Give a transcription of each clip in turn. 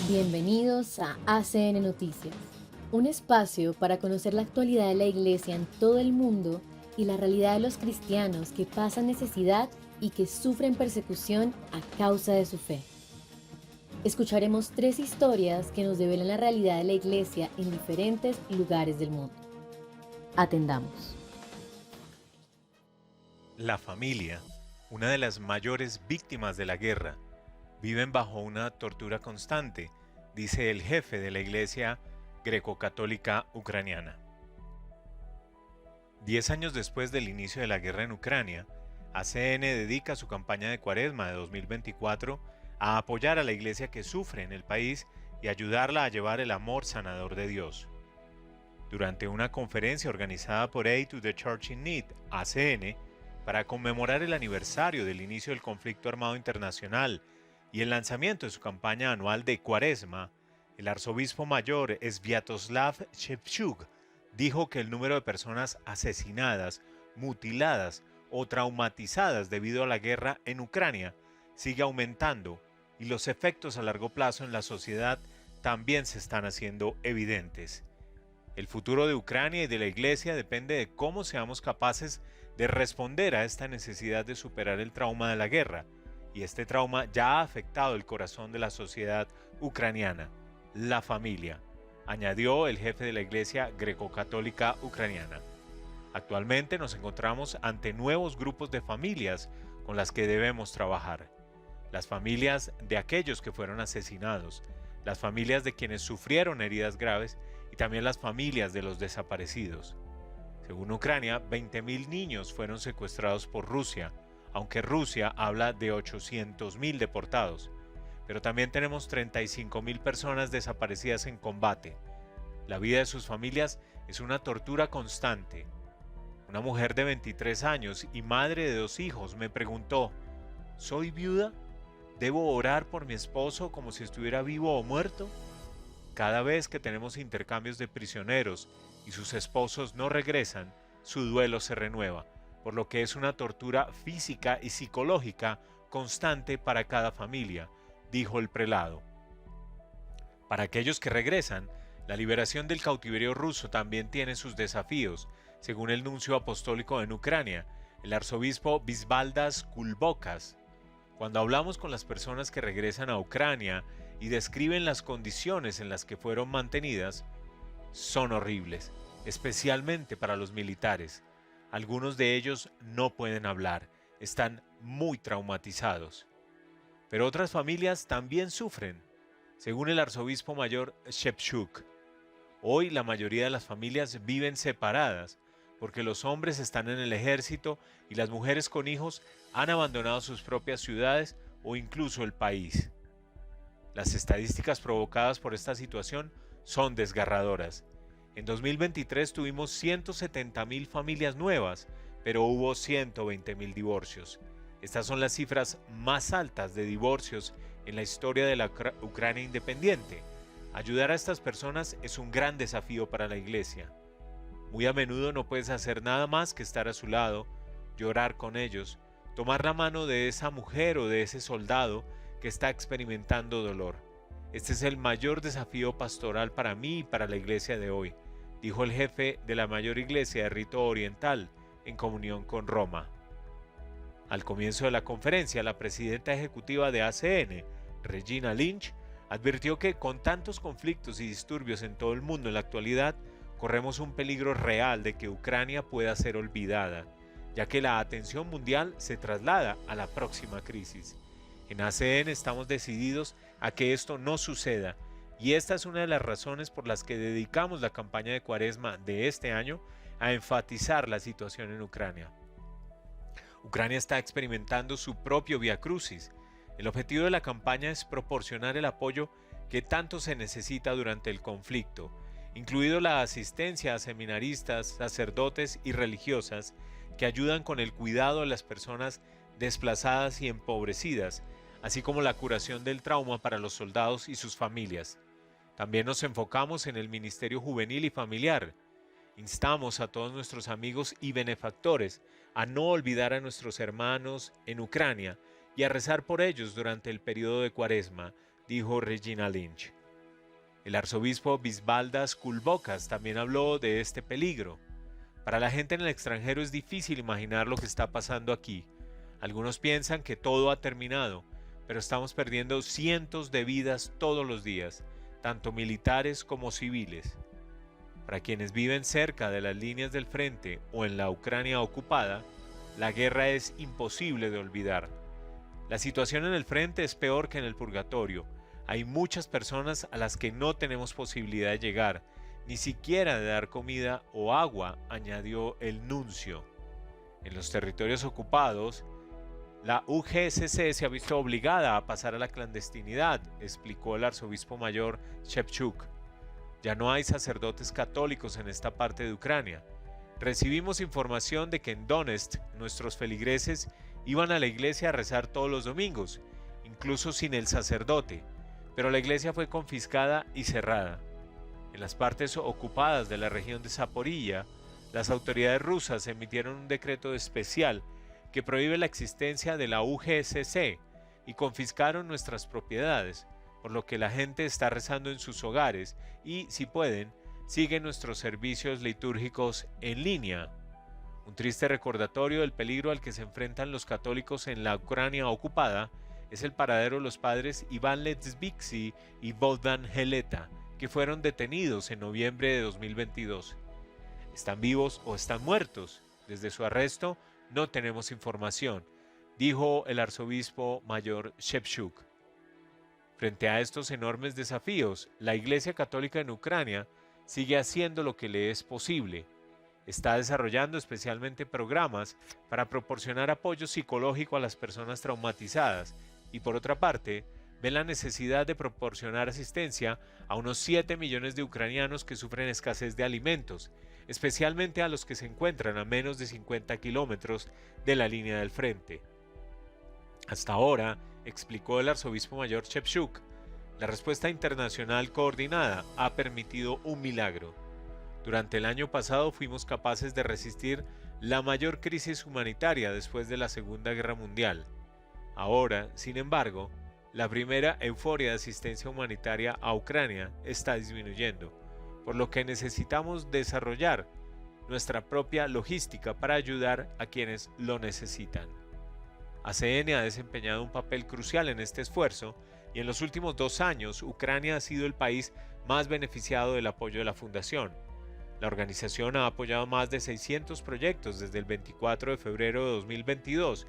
Bienvenidos a ACN Noticias, un espacio para conocer la actualidad de la Iglesia en todo el mundo y la realidad de los cristianos que pasan necesidad y que sufren persecución a causa de su fe. Escucharemos 3 historias que nos develan la realidad de la Iglesia en diferentes lugares del mundo. Atendamos. La familia, una de las mayores víctimas de la guerra, viven bajo una tortura constante, dice el jefe de la Iglesia greco-católica ucraniana. 10 años después del inicio de la guerra en Ucrania, ACN dedica su campaña de Cuaresma de 2024 a apoyar a la Iglesia que sufre en el país y ayudarla a llevar el amor sanador de Dios. Durante una conferencia organizada por Aid to the Church in Need, ACN, para conmemorar el aniversario del inicio del conflicto armado internacional y el lanzamiento de su campaña anual de Cuaresma, el arzobispo mayor Sviatoslav Shevchuk dijo que el número de personas asesinadas, mutiladas o traumatizadas debido a la guerra en Ucrania sigue aumentando y los efectos a largo plazo en la sociedad también se están haciendo evidentes. El futuro de Ucrania y de la Iglesia depende de cómo seamos capaces de responder a esta necesidad de superar el trauma de la guerra, y este trauma ya ha afectado el corazón de la sociedad ucraniana, la familia, añadió el jefe de la Iglesia greco-católica ucraniana. Actualmente nos encontramos ante nuevos grupos de familias con las que debemos trabajar. Las familias de aquellos que fueron asesinados, las familias de quienes sufrieron heridas graves y también las familias de los desaparecidos. Según Ucrania, 20.000 niños fueron secuestrados por Rusia, aunque Rusia habla de 800.000 deportados. Pero también tenemos 35.000 personas desaparecidas en combate. La vida de sus familias es una tortura constante. Una mujer de 23 años y madre de 2 hijos me preguntó, ¿soy viuda? ¿Debo orar por mi esposo como si estuviera vivo o muerto? Cada vez que tenemos intercambios de prisioneros y sus esposos no regresan, su duelo se renueva, por lo que es una tortura física y psicológica constante para cada familia, dijo el prelado. Para aquellos que regresan, la liberación del cautiverio ruso también tiene sus desafíos, según el nuncio apostólico en Ucrania, el arzobispo Visvaldas Kulbokas. Cuando hablamos con las personas que regresan a Ucrania y describen las condiciones en las que fueron mantenidas, son horribles, especialmente para los militares. Algunos de ellos no pueden hablar, están muy traumatizados. Pero otras familias también sufren, según el arzobispo mayor Shevchuk. Hoy la mayoría de las familias viven separadas porque los hombres están en el ejército y las mujeres con hijos han abandonado sus propias ciudades o incluso el país. Las estadísticas provocadas por esta situación son desgarradoras. En 2023 tuvimos 170.000 familias nuevas, pero hubo 120.000 divorcios. Estas son las cifras más altas de divorcios en la historia de la Ucrania independiente. Ayudar a estas personas es un gran desafío para la Iglesia. Muy a menudo no puedes hacer nada más que estar a su lado, llorar con ellos, tomar la mano de esa mujer o de ese soldado que está experimentando dolor. Este es el mayor desafío pastoral para mí y para la Iglesia de hoy, dijo el jefe de la mayor iglesia de rito oriental en comunión con Roma. Al comienzo de la conferencia, la presidenta ejecutiva de ACN, Regina Lynch, advirtió que con tantos conflictos y disturbios en todo el mundo en la actualidad, corremos un peligro real de que Ucrania pueda ser olvidada, ya que la atención mundial se traslada a la próxima crisis. En ACN estamos decididos a que esto no suceda, y esta es una de las razones por las que dedicamos la campaña de Cuaresma de este año a enfatizar la situación en Ucrania. Ucrania está experimentando su propio Vía Crucis. El objetivo de la campaña es proporcionar el apoyo que tanto se necesita durante el conflicto, incluido la asistencia a seminaristas, sacerdotes y religiosas que ayudan con el cuidado de las personas desplazadas y empobrecidas, así como la curación del trauma para los soldados y sus familias. También nos enfocamos en el ministerio juvenil y familiar. Instamos a todos nuestros amigos y benefactores a no olvidar a nuestros hermanos en Ucrania y a rezar por ellos durante el periodo de Cuaresma, dijo Regina Lynch. El arzobispo Visvaldas Kulbokas también habló de este peligro. Para la gente en el extranjero es difícil imaginar lo que está pasando aquí. Algunos piensan que todo ha terminado, pero estamos perdiendo cientos de vidas todos los días, tanto militares como civiles. Para quienes viven cerca de las líneas del frente o en la Ucrania ocupada, la guerra es imposible de olvidar. La situación en el frente es peor que en el purgatorio. Hay muchas personas a las que no tenemos posibilidad de llegar, ni siquiera de dar comida o agua, añadió el nuncio. En los territorios ocupados, la UGSC se ha visto obligada a pasar a la clandestinidad, explicó el arzobispo mayor Shevchuk. Ya no hay sacerdotes católicos en esta parte de Ucrania. Recibimos información de que en Donetsk nuestros feligreses iban a la iglesia a rezar todos los domingos, incluso sin el sacerdote, pero la iglesia fue confiscada y cerrada. En las partes ocupadas de la región de Zaporilla, las autoridades rusas emitieron un decreto especial que prohíbe la existencia de la UGSC y confiscaron nuestras propiedades, por lo que la gente está rezando en sus hogares y, si pueden, siguen nuestros servicios litúrgicos en línea. Un triste recordatorio del peligro al que se enfrentan los católicos en la Ucrania ocupada es el paradero de los padres Iván Letsvitsky y Bogdan Heleta, que fueron detenidos en noviembre de 2022. ¿Están vivos o están muertos? Desde su arresto no tenemos información, dijo el arzobispo mayor Shevchuk. Frente a estos enormes desafíos, la Iglesia Católica en Ucrania sigue haciendo lo que le es posible. Está desarrollando especialmente programas para proporcionar apoyo psicológico a las personas traumatizadas y, por otra parte, ve la necesidad de proporcionar asistencia a unos 7 millones de ucranianos que sufren escasez de alimentos, especialmente a los que se encuentran a menos de 50 kilómetros de la línea del frente. Hasta ahora, explicó el arzobispo mayor Shevchuk, la respuesta internacional coordinada ha permitido un milagro. Durante el año pasado fuimos capaces de resistir la mayor crisis humanitaria después de la Segunda Guerra Mundial. Ahora, sin embargo, la primera euforia de asistencia humanitaria a Ucrania está disminuyendo, por lo que necesitamos desarrollar nuestra propia logística para ayudar a quienes lo necesitan. ACN ha desempeñado un papel crucial en este esfuerzo y en los últimos 2 años Ucrania ha sido el país más beneficiado del apoyo de la Fundación. La organización ha apoyado más de 600 proyectos desde el 24 de febrero de 2022,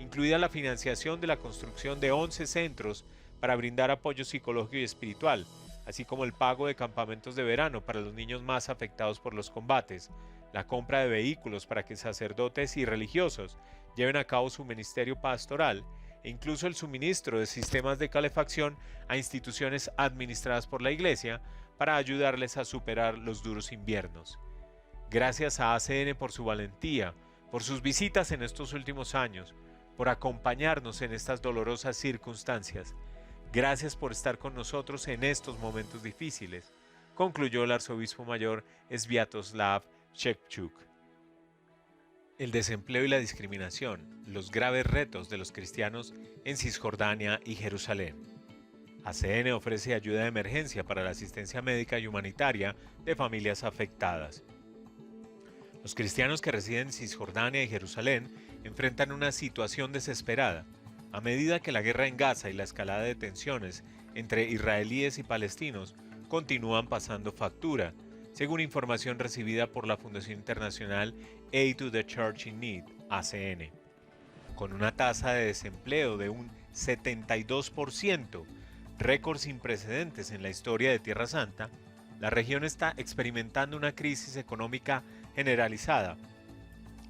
incluida la financiación de la construcción de 11 centros para brindar apoyo psicológico y espiritual, así como el pago de campamentos de verano para los niños más afectados por los combates, la compra de vehículos para que sacerdotes y religiosos lleven a cabo su ministerio pastoral e incluso el suministro de sistemas de calefacción a instituciones administradas por la Iglesia para ayudarles a superar los duros inviernos. Gracias a ACN por su valentía, por sus visitas en estos últimos años, por acompañarnos en estas dolorosas circunstancias. Gracias por estar con nosotros en estos momentos difíciles, concluyó el arzobispo mayor Sviatoslav Shevchuk. El desempleo y la discriminación, los graves retos de los cristianos en Cisjordania y Jerusalén. ACN ofrece ayuda de emergencia para la asistencia médica y humanitaria de familias afectadas. Los cristianos que residen en Cisjordania y Jerusalén enfrentan una situación desesperada, a medida que la guerra en Gaza y la escalada de tensiones entre israelíes y palestinos continúan pasando factura, según información recibida por la Fundación Internacional Aid to the Church in Need, ACN. Con una tasa de desempleo de un 72%, récord sin precedentes en la historia de Tierra Santa, la región está experimentando una crisis económica generalizada,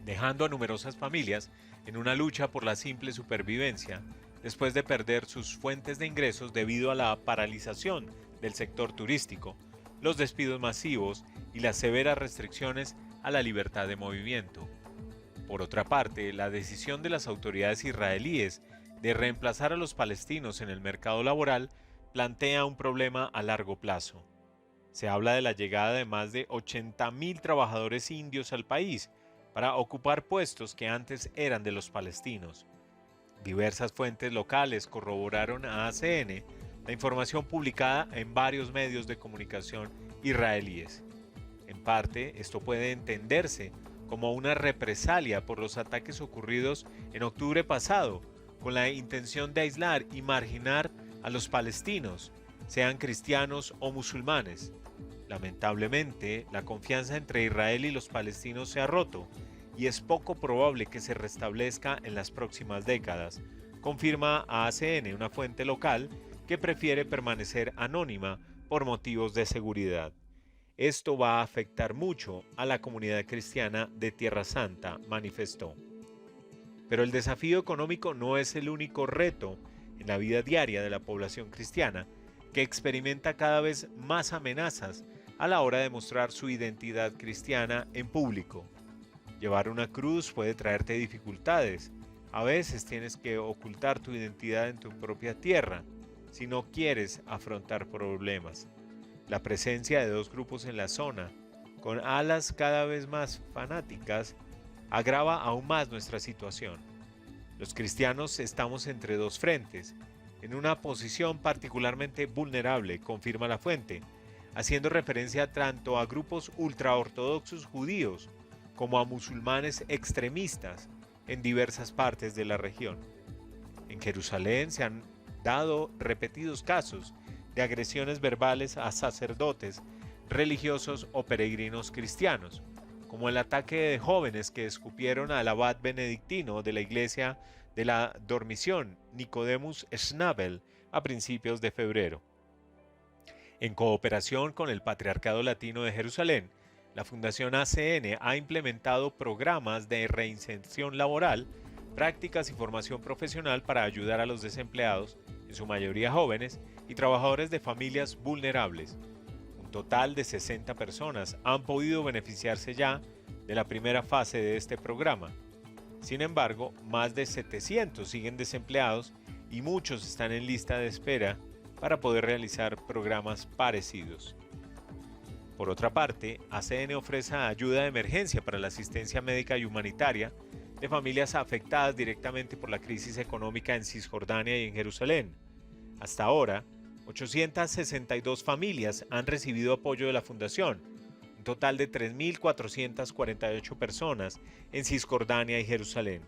dejando a numerosas familias en una lucha por la simple supervivencia, después de perder sus fuentes de ingresos debido a la paralización del sector turístico, los despidos masivos y las severas restricciones a la libertad de movimiento. Por otra parte, la decisión de las autoridades israelíes de reemplazar a los palestinos en el mercado laboral plantea un problema a largo plazo. Se habla de la llegada de más de 80.000 trabajadores indios al país para ocupar puestos que antes eran de los palestinos. Diversas fuentes locales corroboraron a ACN la información publicada en varios medios de comunicación israelíes. En parte, esto puede entenderse como una represalia por los ataques ocurridos en octubre pasado, con la intención de aislar y marginar a los palestinos, sean cristianos o musulmanes. Lamentablemente, la confianza entre Israel y los palestinos se ha roto y es poco probable que se restablezca en las próximas décadas, confirma a ACN una fuente local que prefiere permanecer anónima por motivos de seguridad. Esto va a afectar mucho a la comunidad cristiana de Tierra Santa, manifestó. Pero el desafío económico no es el único reto en la vida diaria de la población cristiana, que experimenta cada vez más amenazas a la hora de mostrar su identidad cristiana en público. Llevar una cruz puede traerte dificultades. A veces tienes que ocultar tu identidad en tu propia tierra si no quieres afrontar problemas. La presencia de dos grupos en la zona, con alas cada vez más fanáticas, agrava aún más nuestra situación. Los cristianos estamos entre dos frentes, en una posición particularmente vulnerable, confirma la fuente, haciendo referencia tanto a grupos ultraortodoxos judíos como a musulmanes extremistas en diversas partes de la región. En Jerusalén se han dado repetidos casos de agresiones verbales a sacerdotes, religiosos o peregrinos cristianos, como el ataque de jóvenes que escupieron al abad benedictino de la iglesia de la Dormición, Nicodemus Schnabel, a principios de febrero. En cooperación con el Patriarcado Latino de Jerusalén, la Fundación ACN ha implementado programas de reinserción laboral, prácticas y formación profesional para ayudar a los desempleados, en su mayoría jóvenes, y trabajadores de familias vulnerables. Un total de 60 personas han podido beneficiarse ya de la primera fase de este programa. Sin embargo, más de 700 siguen desempleados y muchos están en lista de espera para poder realizar programas parecidos. Por otra parte, ACN ofrece ayuda de emergencia para la asistencia médica y humanitaria de familias afectadas directamente por la crisis económica en Cisjordania y en Jerusalén. Hasta ahora, 862 familias han recibido apoyo de la Fundación, un total de 3.448 personas en Cisjordania y Jerusalén.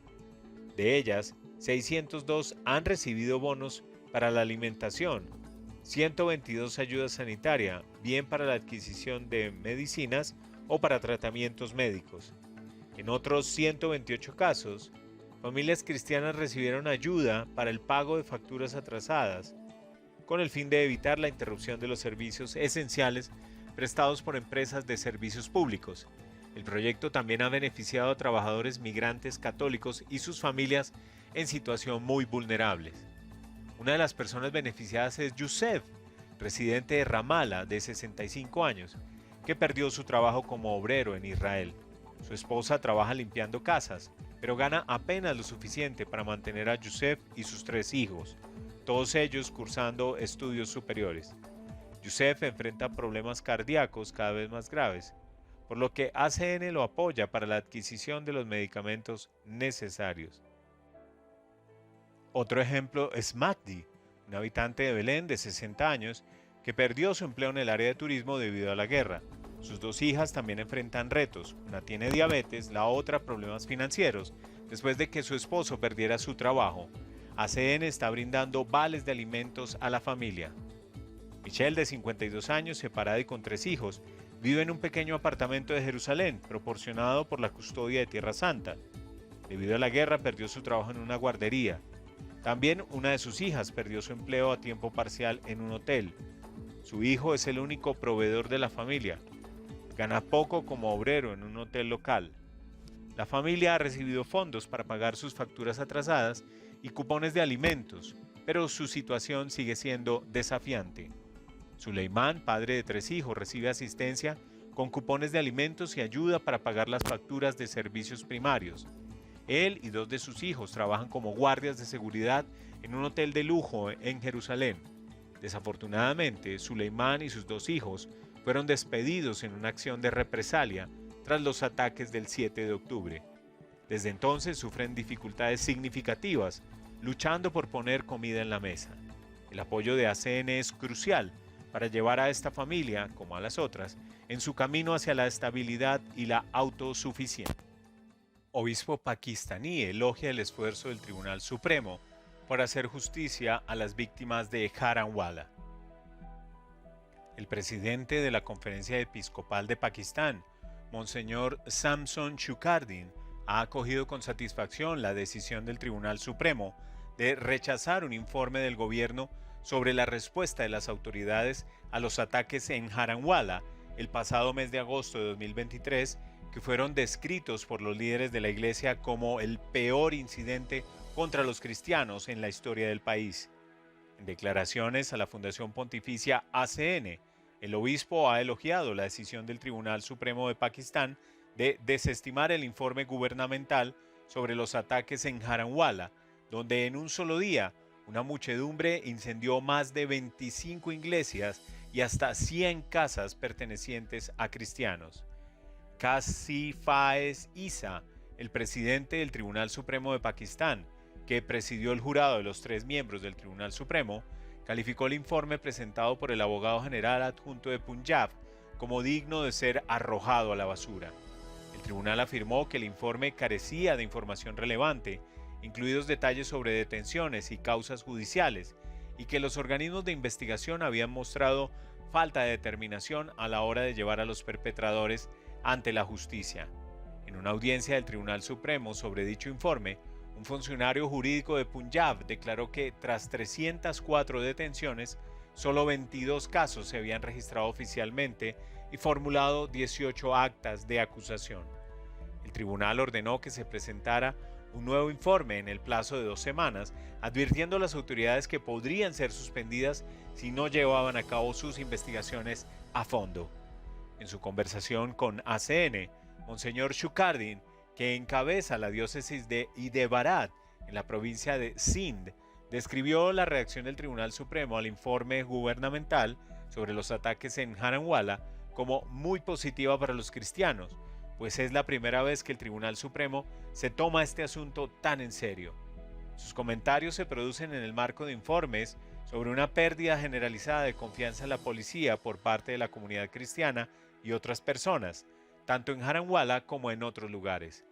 De ellas, 602 han recibido bonos para la alimentación, 122 ayuda sanitaria, bien para la adquisición de medicinas o para tratamientos médicos. En otros 128 casos, familias cristianas recibieron ayuda para el pago de facturas atrasadas, con el fin de evitar la interrupción de los servicios esenciales prestados por empresas de servicios públicos. El proyecto también ha beneficiado a trabajadores migrantes católicos y sus familias en situación muy vulnerables. Una de las personas beneficiadas es Yusef, residente de Ramallah de 65 años, que perdió su trabajo como obrero en Israel. Su esposa trabaja limpiando casas, pero gana apenas lo suficiente para mantener a Yusef y sus 3 hijos, todos ellos cursando estudios superiores. Yusef enfrenta problemas cardíacos cada vez más graves, por lo que ACN lo apoya para la adquisición de los medicamentos necesarios. Otro ejemplo es Magdi, un habitante de Belén de 60 años que perdió su empleo en el área de turismo debido a la guerra. Sus 2 hijas también enfrentan retos, una tiene diabetes, la otra problemas financieros, después de que su esposo perdiera su trabajo. ACN está brindando vales de alimentos a la familia. Michelle, de 52 años, separada y con 3 hijos, vive en un pequeño apartamento de Jerusalén, proporcionado por la custodia de Tierra Santa. Debido a la guerra, perdió su trabajo en una guardería. También una de sus hijas perdió su empleo a tiempo parcial en un hotel. Su hijo es el único proveedor de la familia. Gana poco como obrero en un hotel local. La familia ha recibido fondos para pagar sus facturas atrasadas y cupones de alimentos, pero su situación sigue siendo desafiante. Suleimán, padre de 3 hijos, recibe asistencia con cupones de alimentos y ayuda para pagar las facturas de servicios primarios. Él y 2 de sus hijos trabajan como guardias de seguridad en un hotel de lujo en Jerusalén. Desafortunadamente, Suleimán y sus 2 hijos fueron despedidos en una acción de represalia tras los ataques del 7 de octubre. Desde entonces sufren dificultades significativas, luchando por poner comida en la mesa. El apoyo de ACN es crucial para llevar a esta familia, como a las otras, en su camino hacia la estabilidad y la autosuficiencia. Obispo pakistaní elogia el esfuerzo del Tribunal Supremo por hacer justicia a las víctimas de Jaranwala. El presidente de la Conferencia Episcopal de Pakistán, Monseñor Samson Shukardin, ha acogido con satisfacción la decisión del Tribunal Supremo de rechazar un informe del gobierno sobre la respuesta de las autoridades a los ataques en Jaranwala el pasado mes de agosto de 2023, que fueron descritos por los líderes de la Iglesia como el peor incidente contra los cristianos en la historia del país. En declaraciones a la Fundación Pontificia ACN, el obispo ha elogiado la decisión del Tribunal Supremo de Pakistán de desestimar el informe gubernamental sobre los ataques en Jaranwala, donde en un solo día una muchedumbre incendió más de 25 iglesias y hasta 100 casas pertenecientes a cristianos. Qazi Faiz Issa, el presidente del Tribunal Supremo de Pakistán, que presidió el jurado de los 3 miembros del Tribunal Supremo, calificó el informe presentado por el abogado general adjunto de Punjab como digno de ser arrojado a la basura. El tribunal afirmó que el informe carecía de información relevante, incluidos detalles sobre detenciones y causas judiciales, y que los organismos de investigación habían mostrado falta de determinación a la hora de llevar a los perpetradores ante la justicia. En una audiencia del Tribunal Supremo sobre dicho informe, un funcionario jurídico de Punjab declaró que tras 304 detenciones, solo 22 casos se habían registrado oficialmente y formulado 18 actas de acusación. El tribunal ordenó que se presentara un nuevo informe en el plazo de 2 semanas, advirtiendo a las autoridades que podrían ser suspendidas si no llevaban a cabo sus investigaciones a fondo. En su conversación con ACN, Monseñor Shukardin, que encabeza la diócesis de Hyderabad, en la provincia de Sindh, describió la reacción del Tribunal Supremo al informe gubernamental sobre los ataques en Jaranwala como muy positiva para los cristianos, pues es la primera vez que el Tribunal Supremo se toma este asunto tan en serio. Sus comentarios se producen en el marco de informes sobre una pérdida generalizada de confianza en la policía por parte de la comunidad cristiana y otras personas, tanto en Jaranwala como en otros lugares.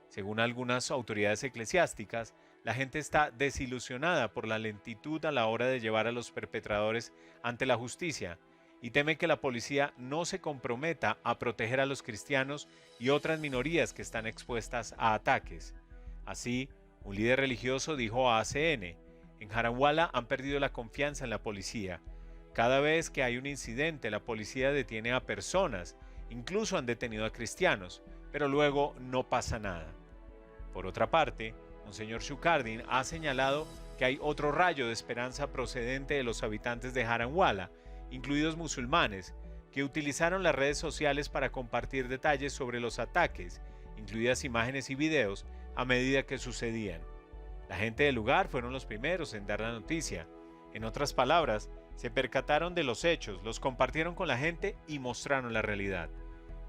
Según algunas autoridades eclesiásticas, la gente está desilusionada por la lentitud a la hora de llevar a los perpetradores ante la justicia y teme que la policía no se comprometa a proteger a los cristianos y otras minorías que están expuestas a ataques. Así, un líder religioso dijo a ACN: en Jaranwala han perdido la confianza en la policía. Cada vez que hay un incidente, la policía detiene a personas, incluso han detenido a cristianos, pero luego no pasa nada. Por otra parte, Monseñor Shukardin ha señalado que hay otro rayo de esperanza procedente de los habitantes de Jaranwala, incluidos musulmanes, que utilizaron las redes sociales para compartir detalles sobre los ataques, incluidas imágenes y videos, a medida que sucedían. La gente del lugar fueron los primeros en dar la noticia. En otras palabras, se percataron de los hechos, los compartieron con la gente y mostraron la realidad.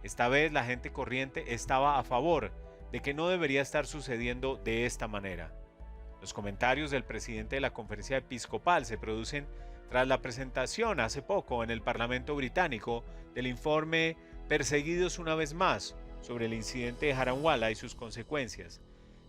Esta vez la gente corriente estaba a favor de que no debería estar sucediendo de esta manera. Los comentarios del presidente de la Conferencia Episcopal se producen tras la presentación hace poco en el Parlamento británico del informe Perseguidos una vez más sobre el incidente de Jaranwala y sus consecuencias.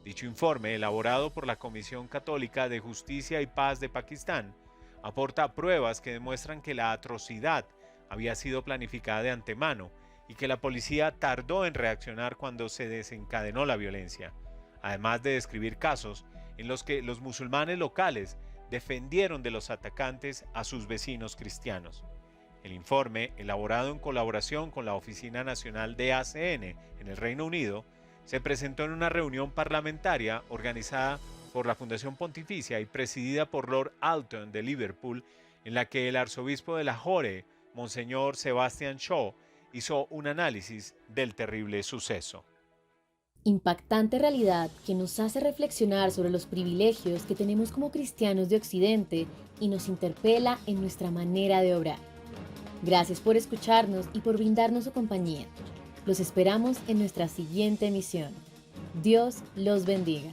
Dicho informe, elaborado por la Comisión Católica de Justicia y Paz de Pakistán, aporta pruebas que demuestran que la atrocidad había sido planificada de antemano y que la policía tardó en reaccionar cuando se desencadenó la violencia, además de describir casos en los que los musulmanes locales defendieron de los atacantes a sus vecinos cristianos. El informe, elaborado en colaboración con la Oficina Nacional de ACN en el Reino Unido, se presentó en una reunión parlamentaria organizada por la Fundación Pontificia y presidida por Lord Alton de Liverpool, en la que el arzobispo de Lahore, Monseñor Sebastian Shaw, hizo un análisis del terrible suceso. Impactante realidad que nos hace reflexionar sobre los privilegios que tenemos como cristianos de Occidente y nos interpela en nuestra manera de obrar. Gracias por escucharnos y por brindarnos su compañía. Los esperamos en nuestra siguiente emisión. Dios los bendiga.